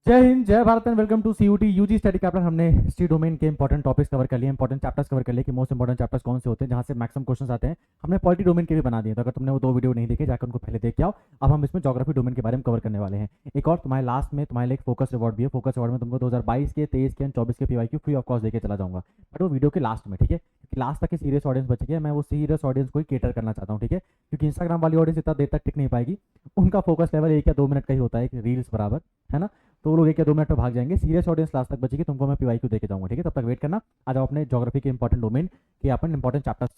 जय हिंद, जय Bharat and welcome to CUET UG study captain. हमने हिस्ट्री डोमेन के इंपॉर्टेंट टॉपिक्स कवर कर लिए, इंपॉर्टेंट चैप्टर्स कवर कर लिए कि मोस्ट इंपॉर्टेंट चैप्टर्स कौन से होते हैं जहां से मैक्सिमम क्वेश्चंस आते हैं। हमने पॉलिटी डोमेन के भी बना दिए, तो अगर तुमने वो दो वीडियो नहीं देखे जाकर उनको पहले देख के आओ। अब हम इसमें ज्योग्राफी डोमेन के बारे में कवर करने वाले हैं। एक और तुम्हारे लास्ट में तुम्हारे लिए एक फोकस रिवॉर्ड भी है। फोकस रिवॉर्ड में तुमको 2022 के, 23 के, 24 के पीवाईक्यू फ्री ऑफ कॉस्ट देके चला जाऊंगा, बट वो वीडियो के लास्ट में, ठीक है। लास्ट तक के सीरियस ऑडियंस बच गया, मैं वो सीरियस ऑडियंस को ही केटर करना चाहता हूँ, ठीक है। क्योंकि इंस्टाग्राम वाली ऑडियंस इतना देर तक टिक नहीं पाएगी, उनका फोकस लेवल 1 या 2 मिनट का ही होता है, रील्स बराबर, है ना। तो वो लोग 1 या 2 मिनट में भाग जाएंगे। सीरियस ऑडियंस लास्ट तक बचेगी, तुमको मैं पीवाईक्यू देके जाऊंगा, ठीक है। तब तक वेट करना। आज आप अपने ज्योग्राफी के इंपॉर्टेंट डोमेन के अपन इंपॉर्टेंट चैप्टर्स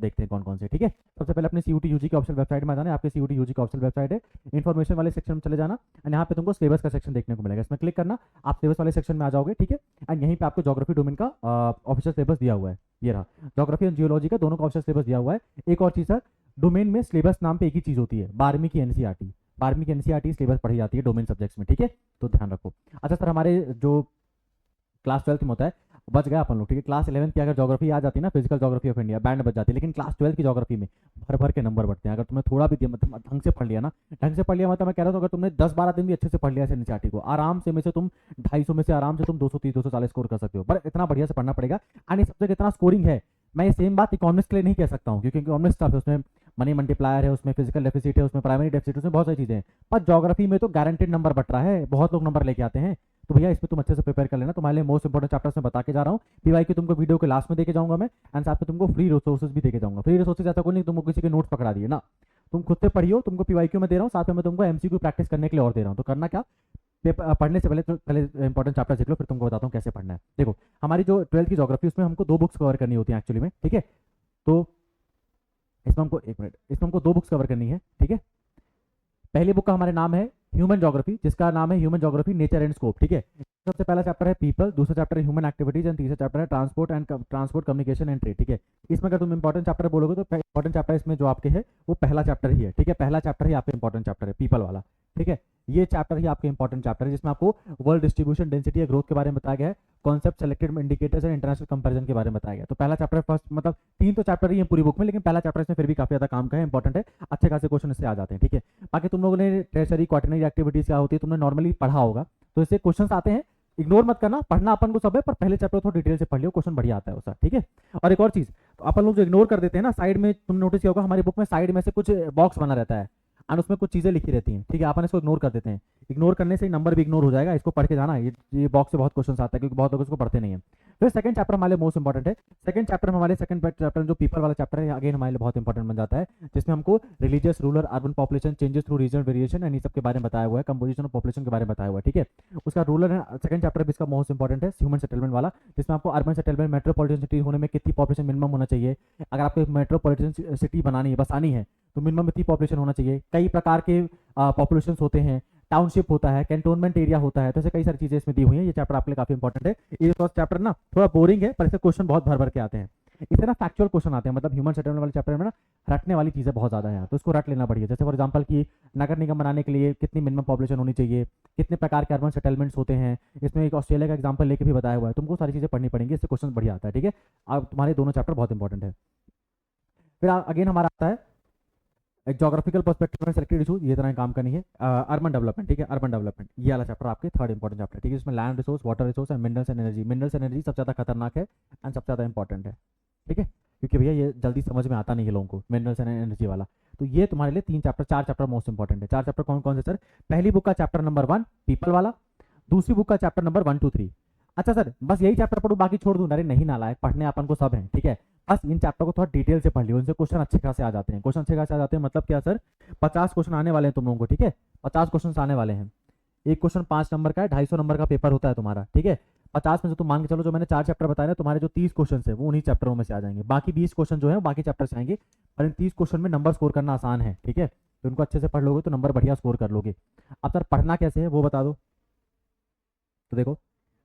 देखते हैं कौन कौन से, ठीक है। सबसे पहले अपने सीयूटी यूजी के ऑफिशियल वेबसाइट में आ जाना है। आपके सीयूटी यूजी का ऑफिशियल वेबसाइट है, इन्फॉर्मेशन वाले सेक्शन में चले जाना एंड यहाँ पे तुमको सिलेबस का सेक्शन देखने को मिलेगा। इसमें क्लिक करना, आप सिलेबस वाले सेक्शन में आ जाओगे, ठीक है। एंड यहीं पे आपको ज्योग्राफी डोमेन का ऑफिशियल सिलेबस दिया हुआ है, ये रहा। ज्योग्राफी एंड जियोलॉजी का दोनों का ऑफिशियल सिलेबस दिया हुआ है। एक और चीज़ सर, डोमेन में सिलेबस नाम पे एक ही चीज़ होती है, 12वीं की एनसीईआरटी। 12वीं की एनसीईआरटी सिलेबस पढ़ी जाती है डोमेन सब्जेक्ट्स में, ठीक है, तो ध्यान रखो। अच्छा सर, हमारे जो क्लास 12th में होता है, बच गया अपन लोग, ठीक है। क्लास 11th की अगर ज्योग्राफी आ जाती है ना, physical geography of India, band बच जाती है, लेकिन क्लास 12th की ज्योग्राफी में भर भर के नंबर बढ़ते हैं। अगर तुमने थोड़ा भी ढंग से पढ़ लिया ना, ढंग से पढ़ लिया मतलब मैं कह रहा हूँ, अगर तुमने 10-12 दिन भी अच्छे से पढ़ लिया एनसीईआरटी को, आराम से में से तुम 250 में से आराम से तुम 230-240 स्कोर कर सकते हो। पर इतना बढ़िया से पढ़ना पड़ेगा। एंड इस सब्जेक्ट इतना स्कोरिंग है, मैं ये सेम बात इकोनॉमिक्स के लिए नहीं कह सकता हूँ, क्योंकि इकोनॉमिक्स टफ है, उसमें मनी मल्टीप्लायर है, उसमें फिजिकल डेफिसिट है, उसमें प्राइमरी डेफिसिट, उसमें बहुत सारी चीजें हैं। पर ज्योग्राफी में तो गारंटेड नंबर बट रहा है, बहुत लोग नंबर लेके आते हैं। तो भैया इसमें तुम अच्छे से प्रिपेयर कर लेना। तुम्हारे लिए मोस्ट इंपॉर्टेंट चैप्टर्स में बता के जा रहा हूँ। पीवाईक्यू तुमको वीडियो के लास्ट में देके जाऊंगा मैं, एंड साथ में तुमको फ्री रिसोर्सेज भी देके जाऊंगा। फ्री रिसोर्सेज ऐसा कोई नहीं तुमको किसी के नोट्स पकड़ा दिए ना, तुम खुद से पढ़ियो। तुमको पीवाईक्यू में दे रहा हूँ, साथ में मैं तुमको एमसीक्यू प्रैक्टिस करने के लिए और दे रहा हूँ। तो करना क्या, पेपर पढ़ने से पहले इंपॉर्टेंट चैप्टर देख लो, फिर तुमको बताता हूँ कैसे पढ़ना है। देखो, हमारी जो 12th की ज्योग्राफी, उसमें हमको 2 बुक्स कवर करनी होती है एक्चुअली में, ठीक है। तो इसमें हमको 1 मिनट, इसमें हमको 2 बुक्स कवर करनी है, ठीक है। पहली बुक का हमारे नाम है ह्यूमन ज्योग्राफी, जिसका नाम है human geography nature and scope, ठीक है। सबसे पहला चैप्टर है पीपल, दूसरा चैप्टर है ह्यूमन एक्टिविटीज एंड तीसरा चैप्टर है ट्रांसपोर्ट कम्युनिकेशन एंड ट्रेड, ठीक है। इसमें अगर तुम इंपॉर्टेंट चैप्टर बोलोगे तो इंपॉर्टेंट चैप्टर इसमें जो आपके है वो पहला चैप्टर ही है, ठीक है। पहला चैप्टर ही आपका इंपॉर्टेंट चैप्टर है, पीपल वाला, ठीक है। ये चैप्टर ही आपके इंपॉर्टेंट चैप्टर है, जिसमें आपको वर्ल्ड डिस्ट्रीब्यूशन, डेंसिटी या ग्रोथ के बारे में बताया गया है, concept, selected indicators and international comparison के बारे में बताया गया। तो पहला चैप्टर फर्स्ट, मतलब 3 तो चैप्टर ही है पूरी बुक में, लेकिन पहला चैप्टर इसमें फिर भी काफी ज्यादा काम का है, इंपॉर्टेंट है, अच्छे खासे क्वेश्चन इससे आ जाते हैं, ठीक है। बाकी तुम लोगों ने टर्शरी क्वाटरनरी एक्टिविटीज क्या होती है तुमने नॉर्मली पढ़ा होगा, तो इससे क्वेश्चन आते हैं, इग्नोर मत करना। पढ़ना अपन को सब है, पर पहले चैप्टर थोड़ा डिटेल से पढ़ लियो, क्वेश्चन बढ़िया आता है उसका, ठीक है। और एक और चीज, तो अपन लोग जो इग्नोर कर देते हैं ना, साइड में तुमने नोटिस किया होगा हमारी बुक में साइड में से कुछ बॉक्स बना रहता है और उसमें कुछ चीजें लिखी रहती हैं, ठीक है। अपन इसको इग्नोर कर देते हैं, इग्नोर करने से ही नंबर भी इग्नोर हो जाएगा। इसको पढ़ के जाना, ये बॉक्स से बहुत क्वेश्चन आता है, क्योंकि बहुत लोग इसको पढ़ते नहीं है। फिर सेकंड चैप्टर हमारे मोस्ट इंपॉर्टेंट है। सेकंड चैप्टर में हमारे सेकंड चैप्टर जो पीपल वाला चैप्टर है, अगेन हमारे लिए बहुत इंपॉर्टेंट बन जाता है, जिसमें हमको religious, rural, urban population changes through regional variation and in सब के बारे में बताया हुआ है, कंपोजिशन ऑफ पॉपुलेशन के बारे में बताया हुआ है, ठीक है। उसका रूरल सेकंड चैप्टर भी इसका मोस्ट इंपॉर्टेंट है, ह्यूमन सेटलमेंट वाला, जिसमें आपको अर्बन सेटलमेंट, मेट्रोपॉलिटन सिटी होने में कितनी पॉपुलेशन मिनिमम होना चाहिए, अगर आपको एक मेट्रोपॉलिटन सिटी बनानी है, बसानी है, तो मिनिमम इतनी पॉपुलेशन होना चाहिए। कई प्रकार के पॉपुलेशन होते हैं, टाउनशिप होता है, कैंटोनमेंट एरिया होता है, तो ऐसे कई सारी चीजें इसमें दी हुई हैं। ये चैप्टर आपके लिए काफी इंपॉर्टेंट है। ये फर्स्ट चैप्टर ना थोड़ा बोरिंग है, पर इससे क्वेश्चन बहुत भर भर के आते हैं। इससे ना फैक्चुअल क्वेश्चन आते हैं, मतलब ह्यूमन सेटलमेंट वाले चैप्टर में ना रटने वाली चीजें बहुत ज्यादा है, तो इसको रट लेना बढ़िया। जैसे फॉर एग्जांपल कि नगर निगम बनाने के लिए कितनी मिनिमम पॉपुलेशन होनी चाहिए, कितने प्रकार के अर्बन सेटलमेंट्स होते हैं, इसमें एक ऑस्ट्रेलिया का एग्जाम्पल लेके भी बताया हुआ है। तुमको सारी चीजें पढ़नी पड़ेंगी, इससे क्वेश्चन बढ़िया आता है, ठीक है। अब तुम्हारे दोनों चैप्टर बहुत इंपॉर्टेंट है। फिर अगेन हमारा आता है एक जोग्राफिकल पर्सपेक्टिव में सेलेक्टेड इशूज, ये तरह काम करनी है। अर्बन डेवलपमेंट, ठीक है, अर्बन डेवलपमेंट, ये वाला चैप्टर आपके थर्ड इंपॉर्टेंट चैप्टर, ठीक है। इसमें land resource, water resource and minerals and energy. Minerals and energy सबसे ज्यादा खतरनाक है एंड सबसे ज्यादा इंपॉर्टेंट है, ठीक है, क्योंकि भैया ये जल्दी समझ में आता नहीं है लोगों को, मिनरल्स एंड एनर्जी वाला। तो ये तुम्हारे लिए 4 चैप्टर मोस्ट इंपॉर्टेंट है। 4 चैप्टर कौन कौन से सर? पहली बुक का चैप्टर नंबर 1 पीपल वाला, दूसरी बुक का चैप्टर नंबर 1, 2, 3। अच्छा सर, बस यही चैप्टर पढ़ू बाकी छोड़ दूं? अरे नहीं नालायक, पढ़ने अपन को सब है, ठीक है। बस इन चैप्टर को थोड़ा डिटेल से पढ़ लियो, इनसे क्वेश्चन अच्छे खासे आ जाते हैं। क्वेश्चन अच्छे खासे आ जाते हैं मतलब क्या सर? 50 क्वेश्चन आने वाले हैं तुम लोगों को, ठीक है। 50 क्वेश्चन आने वाले हैं। एक क्वेश्चन 5 नंबर का है, 250 नंबर का पेपर होता है तुम्हारा, ठीक है। 50 में से तुम मान के चलो, जो मैंने 4 चैप्टर बताए ना, तुम्हारे जो 30 क्वेश्चन है वो उन्हीं चैप्टरों में से आ जाएंगे। बाकी 20 क्वेश्चन जो है बाकी चैप्टर से आएंगे, और इन 30 क्वेश्चन में नंबर स्कोर करना आसान है, ठीक है। तो उनको अच्छे से पढ़ लोगे तो नंबर बढ़िया स्कोर कर लोगे। अब सर पढ़ना कैसे है वो बता दो। तो देखो,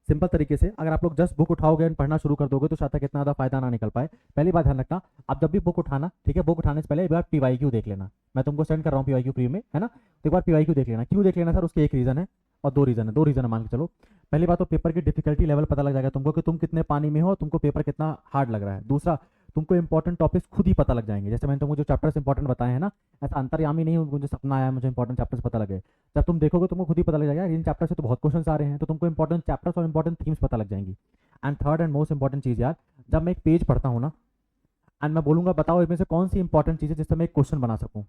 सिंपल तरीके से अगर आप लोग जस्ट बुक उठाओगे और पढ़ना शुरू कर दोगे तो शायद तक इतना ज़्यादा फायदा ना निकल पाए। पहली बात ध्यान रखना, आप जब भी बुक उठाना, ठीक है, बुक उठाने से पहले एक बार पीवाईक्यू देख लेना। मैं तुमको सेंड कर रहा हूँ पीवाईक्यू फ्री में, है ना। तो एक बार पीवाईक्यू देख लेना। क्यों देख लेना सर? उसके एक रीज़न है और 2 रीज़न है, 2 रीज़न है मान के चलो। पहली बात तो पेपर की डिफिकल्टी लेवल पता लग जाएगा तुमको कि तुम कितने पानी में हो, तुमको पेपर कितना हार्ड लग रहा है। दूसरा, तुमको इंपॉर्टेंट टॉपिक्स खुद ही पता लग जाएंगे। जैसे मैंने तुमको जो चैप्टर्स इंपॉर्टेंट बताए हैं ना, ऐसा अंतर्यामी नहीं मुझे सपना आया मुझे इंपॉर्टेंट चैप्टर्स पता लगे। जब तुम देखोगे तुमको खुद ही पता लग जाएगा इन चैप्टर से तो बहुत क्वेश्चन आ रहे हैं, तो तुमको इंपॉर्टेंट चैप्टर्स और इंपॉर्टेंट थीम्स पता लग जाएंगी। And third and most important चीज़ यार, जब मैं एक पेज पढ़ता हूँ ना एंड मैं बोलूँगा बताओ इसमें से कौन सी इंपॉर्टेंट चीज़ है जिससे मैं एक क्वेश्चन बना सकूँ,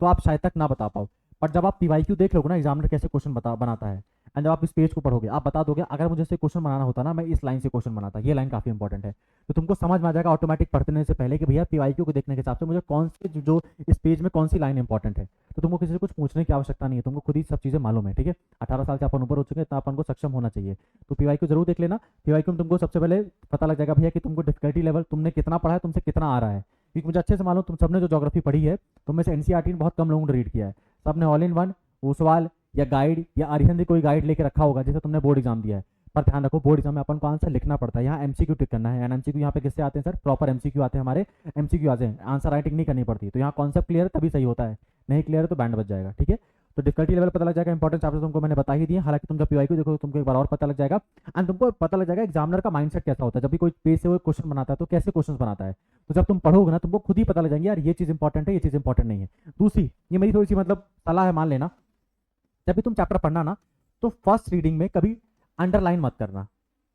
तो आप शायद तक ना बता पाओ। पर जब आप पीवाईक्यू देख लोगे ना एग्जामिनर कैसे क्वेश्चन बनाता है, एंड जब आप इस पेज को पढ़ोगे आप बता दोगे अगर मुझे से क्वेश्चन बनाना होता ना मैं इस लाइन से क्वेश्चन बनाता, ये लाइन काफी इंपॉर्टेंट है। तो तुमको समझ में आ जाएगा ऑटोमेटिक पढ़ने से पहले कि भैया पीवाईक्यू को देखने के हिसाब से मुझे कौन से जो इस पेज में कौन सी लाइन इंपॉर्टेंट है। तो तुमको किसी से कुछ पूछने की आवश्यकता नहीं है, तुमको खुद ही सब चीजें मालूम है। ठीक है, 18 साल से अपन ऊपर हो चुके हैं, इतना अपन को सक्षम होना चाहिए। तो पीवाईक्यू जरूर देख लेना। पीवाईक्यू में तुमको सबसे पहले पता लग जाएगा भैया कि तुमको डिफिकल्टी लेवल तुमने कितना पढ़ा है, तुमसे कितना आ रहा है। क्योंकि मुझे अच्छे से मालूम तुम सबने जो ज्योग्राफी पढ़ी है तुम में से एनसीईआरटी ने बहुत कम लोगों ने रीड किया है, सबने ऑल इन वन ओसवाल या गाइड या अरिहंत कोई गाइड लेके रखा होगा जिसे तुमने बोर्ड एग्जाम दिया है। पर ध्यान रखो बोर्ड एग्जाम में अपन को आंसर लिखना पड़ता है, यहाँ एमसीक्यू टिक करना है। एंड एमसीक्यू यहाँ पे किससे आते हैं सर, प्रॉपर एमसीक्यू आते हैं हमारे, एमसीक्यू आते हैं, आंसर राइटिंग नहीं करनी पड़ती। तो यहाँ कॉन्सेप्ट क्लियर है तभी सही होता है, नहीं क्लियर है तो बैंड बच जाएगा। ठीक है, तो डिफिकल्टी लेवल पता लग जाएगा, इंपॉर्टेंट चैप्टर तुमको मैंने बता ही दिए। हालांकि तुम जब पीवाईक्यू देखो तुमको एक बार और पता लग जाएगा एंड तुमको पता लग जाएगा एग्जामिनर का माइंडसेट कैसा होता है। जब भी कोई पेज से वो क्वेश्चन बनाता है तो कैसे क्वेश्चन बनाता है, तो जब तुम पढ़ोगे ना तुमको खुद ही पता लग जाएंगे यार ये चीज़ इंपॉर्टेंट है ये चीज़ इंपॉर्टेंट नहीं है। दूसरी ये मेरी थोड़ी सी मतलब सलाह है, मान लेना जब भी तुम चैप्टर पढ़ना ना तो फर्स्ट रीडिंग में कभी अंडरलाइन मत करना,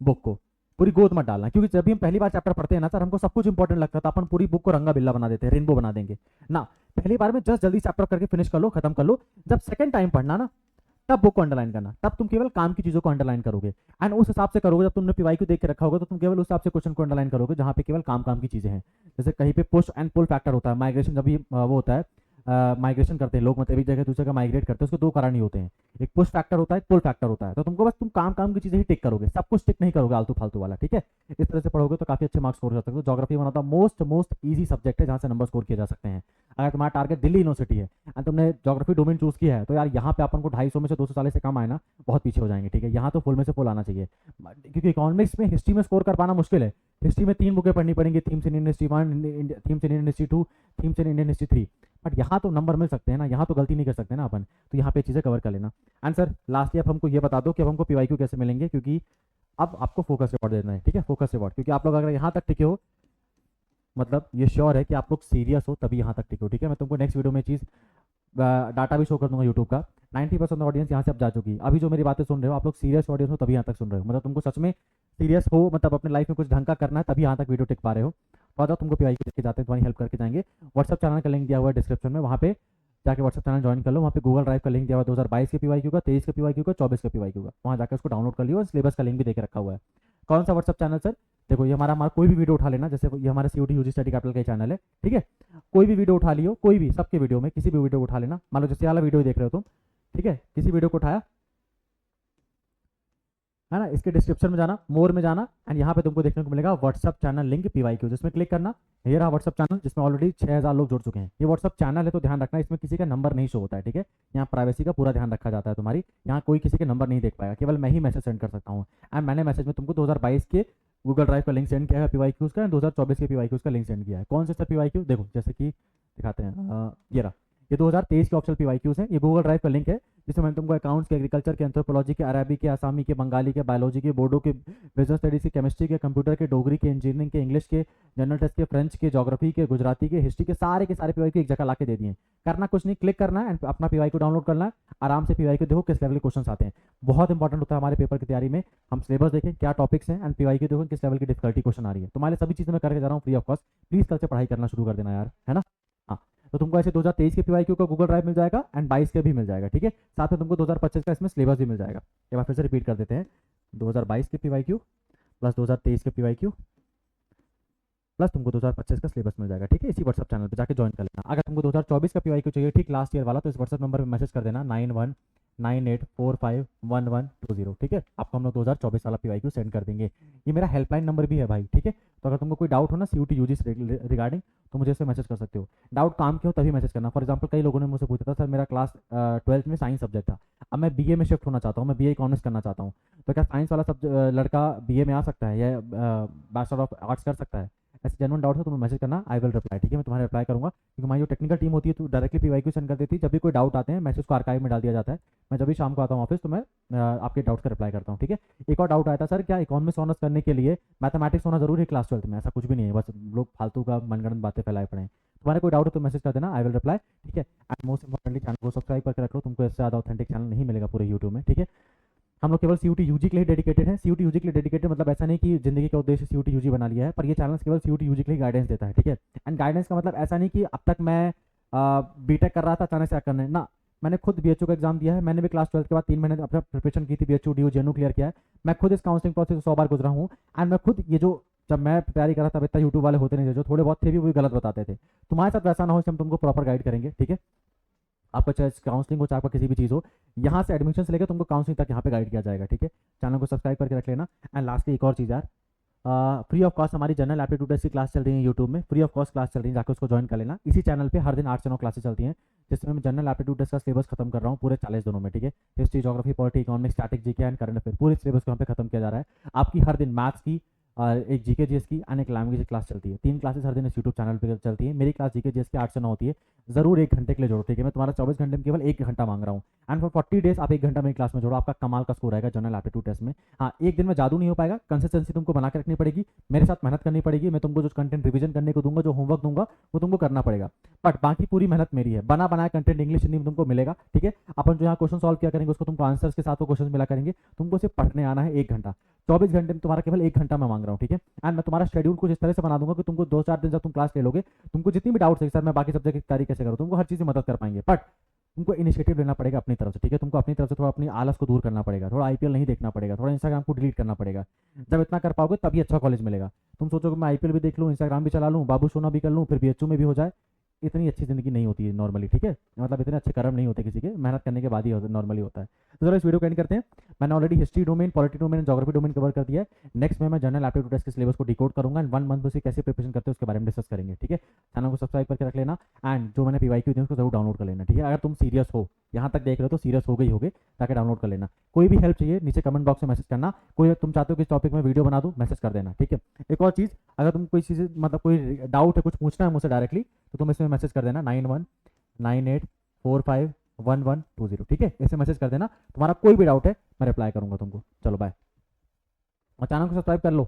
बुक को पूरी गोद मत डालना। क्योंकि जब भी हम पहली बार चैप्टर पढ़ते हैं ना सर हमको सब कुछ इंपॉर्टेंट लगता है तो अपन पूरी बुक को रंगा बिल्ला बना देते हैं, रेनबो बना देंगे ना। पहली बार में जस्ट जल्दी चैप्टर करके फिनिश कर लो, खत्म कर लो। जब सेकंड टाइम पढ़ना ना तब बुक को अंडरलाइन करना, तब तुम केवल काम की चीजों को अंडरलाइन करोगे एंड उस हिसाब से करोगे। जब तुमने पीवाईक्यू देख के रखा होगा तो तुम केवल उस हिसाब से क्वेश्चन को अंडरलाइन करोगे जहां पे केवल काम की चीजें हैं। जैसे कहीं पे पुश एंड पुल फैक्टर होता है, माइग्रेशन जब भी वो होता है माइग्रेशन करते हैं लोग, मतलब एक जगह दूसरी जगह माइग्रेट करते हैं, उसके दो कारण ही होते हैं, एक पुश फैक्टर होता है एक पुल फैक्टर होता है। तो तुमको बस तुम काम की चीजें ही टिक करोगे, सब कुछ टिक नहीं करोगे आलतू फालतू वाला। ठीक है, इस तरह से पढ़ोगे तो काफी अच्छे मार्क्स स्कोर कर सकते हो। Geography one of the most easy subject है जहां से नंबर स्कोर किए जा सकते हैं। अगर तुम्हारा टारगेट दिल्ली यूनिवर्सिटी है एंड तुमने ज्योग्राफी डोमेन चूज किया है तो यार यहाँ पे अपन को 250 में से 240 से कम आए ना बहुत पीछे हो जाएंगे। ठीक है, यहाँ तो फुल में से फुल आना चाहिए, क्योंकि इकोनॉमिक्स में हिस्ट्री में स्कोर कर पाना मुश्किल है। हिस्ट्री में 3 बुकें पढ़नी पड़ेंगी, themes in Indian history 1, themes in Indian history 2, themes in Indian history 3। But यहाँ तो नंबर मिल सकते हैं ना, यहाँ तो गलती नहीं कर सकते ना अपन, तो यहाँ पे चीज़ें कवर कर लेना। एंड सर लास्टली आप हमको ये बता दो कि अब हमको पीवाईक्यू कैसे मिलेंगे, क्योंकि अब आपको फोकस रिवॉर्ड देना है। ठीक है, फोकस रिवॉर्ड, क्योंकि आप लोग अगर यहाँ तक टिके हो मतलब ये श्योर है कि आप लोग सीरियस हो तभी यहाँ तक टिके हो। ठीक है, मैं तुमको नेक्स्ट वीडियो में चीज़ डाटा भी शो कर दूंगा यूट्यूब का। 90% ऑडियंस यहाँ से अब जा चुकी है। अभी जो मेरी बातें सुन रहे हो आप लोग सीरियस ऑडियंस हो तभी यहाँ तक सुन रहे हो, मतलब तुमको सच में सीरियस हो, मतलब अपने लाइफ में कुछ ढंग का करना है तभी यहाँ तक वीडियो टिक पा रहे हो। तो आ जाओ तुमको पीवाईक्यू देख के जाते हैं, तुम्हारी हेल्प करके जाएंगे। व्हाट्सअप चैनल का लिंक दिया हुआ है डिस्क्रिप्शन में, वहाँ पे जाके व्हाट्सअप चैनल ज्वाइन कर लो। वहाँ पे गूगल ड्राइव का लिंक दिया हुआ है 2022 के पीवाईक्यू का, 23 के पीवाईक्यू का, 24 के पीवाईक्यू का, वहाँ जाकर उसको डाउनलोड कर लियो और सिलेबस का लिंक भी देके रखा हुआ है। कौन सा व्हाट्सअप चैनल सर, देखो ये हमारा कोई भी वीडियो उठा लेना, जैसे ये हमारा सीयूटी यूजी स्टडी कैपिटल का चैनल है। ठीक है, कोई भी वीडियो उठा लियो, कोई भी सबके वीडियो में किसी भी वीडियो को उठा लेना, मान लो जैसे वाला वीडियो देख रहे हो तुम, ठीक है, किसी वीडियो को उठाया है ना, इसके डिस्क्रिप्शन में जाना, मोर में जाना एंड यहाँ पे तुमको देखने को मिलेगा व्हाट्सअप चैनल लिंक पीवाईक्यू, जिसमें क्लिक करना। ये रहा व्हाट्सअप चैनल जिसमें ऑलरेडी 6000 लोग जुड़ चुके हैं। ये व्हाट्सअप चैनल है तो ध्यान रखना इसमें किसी का नंबर नहीं शो होता है। ठीक है, यहाँ प्राइवेसी का पूरा ध्यान रखा जाता है तुम्हारी, यहाँ कोई किसी के नंबर नहीं देख पाएगा, केवल मैं ही मैसेज सेंड कर सकता हूँ। एंड मैंने मैसेज में तुमको 2022 के गूगल ड्राइव का लिंक सेंड किया है पीवाईक्यूज का, 2024 के पीवाईक्यूज का लिंक सेंड किया है। कौन से सर पीवाईक्यू, देखो जैसे कि दिखाते हैं, ये रहा, ये 2023 के ऑप्शनल पीवाईक्यूज हैं। ये गूगल ड्राइव का लिंक है जिसमें मैंने तुमको अकाउंट्स के, एग्रीकल्चर के, एंथ्रोपोलॉजी के, अरबी के, आसामी के, बंगाली के, बायोलॉजी के, बोर्डो के, बिजनेस स्टडीज के, केमिस्ट्री के, कंप्यूटर के, डोगरी के, इंजीनियरिंग के, इंग्लिश के, जनरल टेस्ट के, फ्रेंच के, ज्योग्राफी के, गुजराती के, हिस्ट्री के सारे पीवाईक्यू एक जगह ला के दे दिए। करना कुछ नहीं, क्लिक करना है एंड अपना पीवाईक्यू डाउनलोड करना है, आराम से पीवाईक्यू देखो किस लेवल के क्वेश्चन आते हैं। बहुत इंपॉर्टेंट होता है हमारे पेपर की तैयारी में, हम सिलेबस देखें क्या टॉपिक्स हैं एंड पीवाईक्यू देखो किस लेवल की डिफिकल्टी क्वेश्चन आ रही है। तुम्हारे सभी चीज़ें मैं करके जा रहा हूँ फ्री ऑफ कॉस्ट, प्लीज कल से पढ़ाई करना शुरू कर देना यार, है ना। हाँ, तो तुमको ऐसे 2023 के पीवाईक्यू का गूगल ड्राइव मिल जाएगा एंड 22 के भी मिल जाएगा। ठीक है, साथ में तुमको 2025 का इसमें सिलेबस भी मिल जाएगा। एक बार फिर से रिपीट कर देते हैं, 2022 के पीवाईक्यू प्लस 2023 के पीवाईक्यू प्लस तुमको 2025 का सिलेबस मिल जाएगा। ठीक है, इसी व्हाट्सअप चैनल पे जाके ज्वाइन कर लेना। अगर तुमको 2024 का पीवाईक्यू चाहिए ठीक लास्ट ईयर वाला तो इस व्हाट्सअप नंबर पे मैसेज कर देना 9198451120। ठीक है, आपको हम लोग 2024 वाला पीवाईक्यू सेंड कर देंगे। ये मेरा हेल्पलाइन नंबर भी है भाई। ठीक है, तो अगर तुमको कोई डाउट हो ना सीयूटी यूजी रिगार्डिंग तो मुझे इससे मैसेज कर सकते हो। डाउट काम के हो तभी मैसेज करना। फॉर एग्जांपल कई लोगों ने मुझसे पूछा था सर मेरा क्लास 12th में साइंस सब्जेक्ट था, अब मैं बीए में शिफ्ट होना चाहता हूँ, मैं बीए इकोनॉमिक्स करना चाहता हूँ, तो क्या साइंस वाला लड़का बीए में आ सकता है या बैचलर ऑफ आर्ट्स कर सकता है? ऐसे जेन्युइन डाउट है तो मैसेज करना, आई विल रिप्लाई, ठीक है। मैं तुम्हारे रिप्लाई करूँगा, क्योंकि हमारी जो टेक्निकल टीम होती है तो डायरेक्टली पीवाईक्यू सेंड कर देती है। जब भी कोई डाउट आते हैं मैसेज को आर्काइव में डाल दिया जाता है। मैं जब भी शाम को आता हूँ ऑफिस तो मैं आपके डाउट का रिप्लाई करता हूँ, ठीक है। एक और डाउट आया था, सर क्या इकोनॉमिक्स ऑनर्स करने के लिए मैथमेटिक्स होना जरूरी है क्लास 12 में? ऐसा कुछ भी नहीं है, बस लोग फालतू का मनगढ़ंत बातें फैलाए पड़े हैं। तुम्हारे कोई डाउट हो तो मैसेज कर देना, आई विल रिप्लाई, ठीक है। एंड मोस्ट इंपॉर्टेंटली चैनल को सब्सक्राइब करके रख लो, तुमको इससे ज़्यादा ऑथेंटिक चैनल नहीं मिलेगा पूरे यूट्यूब में, ठीक है। हम लोग केवल सीयूटी यूजी के लिए डेडिकेटेड है। सीयूटी यूजी के लिए डेडिकेटेड मतलब ऐसा नहीं कि जिंदगी का उद्देश्य सीयूटी यूजी बना लिया है, पर ये चैनल केवल सीयूटी यूजी के लिए गाइडेंस देता है, ठीक है। एंड गाइडेंस का मतलब ऐसा नहीं कि अब तक मैं बीटेक कर रहा था अचानक से करना है ना। मैंने खुद बीएचयू का एग्जाम दिया है, मैंने भी क्लास 12 के बाद 3 महीने अपना प्रिपरेशन की थी, बीएचयू डीयू जेएनयू क्लियर किया है। मैं खुद इस काउंसलिंग प्रोसेस 100 बार गुजरा हूँ। एंड मैं खुद ये जो जब मैं तैयारी कर रहा था तब इतना यूट्यूब वाले होते नहीं थे, जो थोड़े बहुत थे भी वही गलत बताते थे। तुम्हारे साथ वैसा ना हो, हम तुमको प्रॉपर गाइड करेंगे, ठीक है। आपका चाहे काउंसलिंग हो चाहे आपका किसी भी चीज़ हो, यहाँ से एडमिशन से लेकर तुमको काउंसलिंग तक यहाँ पे गाइड किया जाएगा, ठीक है। चैनल को सब्सक्राइब करके रख लेना। एंड लास्टली एक और चीज़ यार, फ्री ऑफ कॉस्ट हमारी जनरल एप्टीट्यूड टेस्ट की क्लास चल रही है यूट्यूब में, फ्री ऑफ कॉस्ट क्लास चल रही है, जाकर उसको ज्वाइन कर लेना। इसी चैनल पे हर दिन 8 से 9 क्लासेस चलती हैं, जिसमें मैं जनरल एप्टीट्यूड टेस्ट का सिलेबस खत्म कर रहा हूँ पूरे 40 दिनों में, ठीक है। History, geography, polity, economics, static, GK and current affair, पूरे सिलेबस को यहाँ पे खत्म किया जा रहा है। आपकी हर दिन मैथ्स की, एक जीके जीएस की एंड एक लैंग्वेज की क्लास चलती है। 3 क्लासेस हर दिन इस यूट्यूब चैनल पे चलती है। मेरी क्लास जीके जीएस की 8 से 9 होती है। जरूर 1 घंटे के लिए जोड़ो, ठीक है। मैं तुम्हारा 24 घंटे में केवल 1 घंटा मांग रहा हूँ। एंड फॉर 40 डेज आप 1 घंटा मेरी क्लास में जोड़ो, आपका कमाल का स्कोर आएगा जनरल एप्टीट्यूड टेस्ट में। हाँ, एक दिन में जादू नहीं हो पाएगा, कंसिस्टेंसी तुमको बना के रखनी पड़ेगी, मेरे साथ मेहनत करनी पड़ेगी। मैं तुमको जो कंटेंट रिवीजन करने को दूंगा, जो होमवर्क दूंगा, वो तुमको करना पड़ेगा। बट बाकी पूरी मेहनत मेरी है। बना बनाया कंटेंट इंग्लिश हिंदी में तुमको मिलेगा, ठीक है। अपन जो यहाँ क्वेश्चन सॉल्व किया करेंगे उसको तुमको आंसर्स के साथ वो क्वेश्चन मिला करेंगे। तुमको सिर्फ पढ़ने आना है 1 घंटा। 24 घंटे में तुम्हारा केवल 1 घंटा मैं मांग रहा हूँ, ठीक है। एंड मैं तुम्हारा शेड्यूल कुछ इस तरह से बना दूंगा कि तुमको 2-4 दिन जब तुम क्लास ले लोगे, तुमको जितनी भी डाउट्स है सर मैं बाकी सब्जेक्ट की तैयारी कैसे करूँ, तुमको हर चीज़ में मदद कर पाएंगे। बट तुमको इनिशिएटिव लेना पड़ेगा अपनी तरफ से, ठीक है। तुमको अपनी तरफ से थोड़ा अपनी आलस को दूर करना पड़ेगा, थोड़ा आईपीएल नहीं देखना पड़ेगा, थोड़ा इंस्टाग्राम को डिलीट करना पड़ेगा। जब इतना कर पाओगे तभी अच्छा कॉलेज मिलेगा। तुम सोचोगे मैं आईपीएल भी देख लूँ, इंस्टाग्राम भी चला लूँ, बाबू सोना भी कर लूँ, फिर बीएचयू में भी हो जाए, इतनी अच्छी जिंदगी नहीं होती है नॉर्मली, ठीक है। मतलब इतने अच्छे कर्म नहीं होते किसी के, मेहनत करने के बाद ही नॉर्मली होता है। तो चलो इस वीडियो को एंड करते हैं। मैंने already history domain, polity domain, geography domain cover कर दिया है। नेक्स्ट में मैं जनरल एप्टीट्यूड टेस्ट के सिलेबस को डिकोड करूंगा एंड 1 मंथ में से कैसे प्रिपरेशन करते हैं उसके बारे में डिस्कस करेंगे, ठीक है। चैनल को सब्सक्राइब करके रख लेना। एंड जो मैंने पीवाईक्यू दिया उसको जरूर डाउनलोड कर लेना, ठीक है। अगर तुम सीरियस हो, यहाँ तक देख रहे हो तो सीरियस हो गई होगे, ताकि डाउनलोड कर लेना। कोई भी हेल्प चाहिए नीचे कमेंट बॉक्स में मैसेज करना। कोई तुम चाहते हो कि इस टॉपिक में वीडियो बना दूं, मैसेज कर देना, ठीक है। एक और चीज़, अगर तुम कोई चीज़ मतलब कोई डाउट है, कुछ पूछना है मुझसे डायरेक्टली, तो तुम इसमें मैसेज कर देना 9198451120, ठीक है। ऐसे मैसेज कर देना, तुम्हारा कोई भी डाउट है मैं रिप्लाई करूंगा तुमको। चलो बाय, और चैनल को सब्सक्राइब कर लो।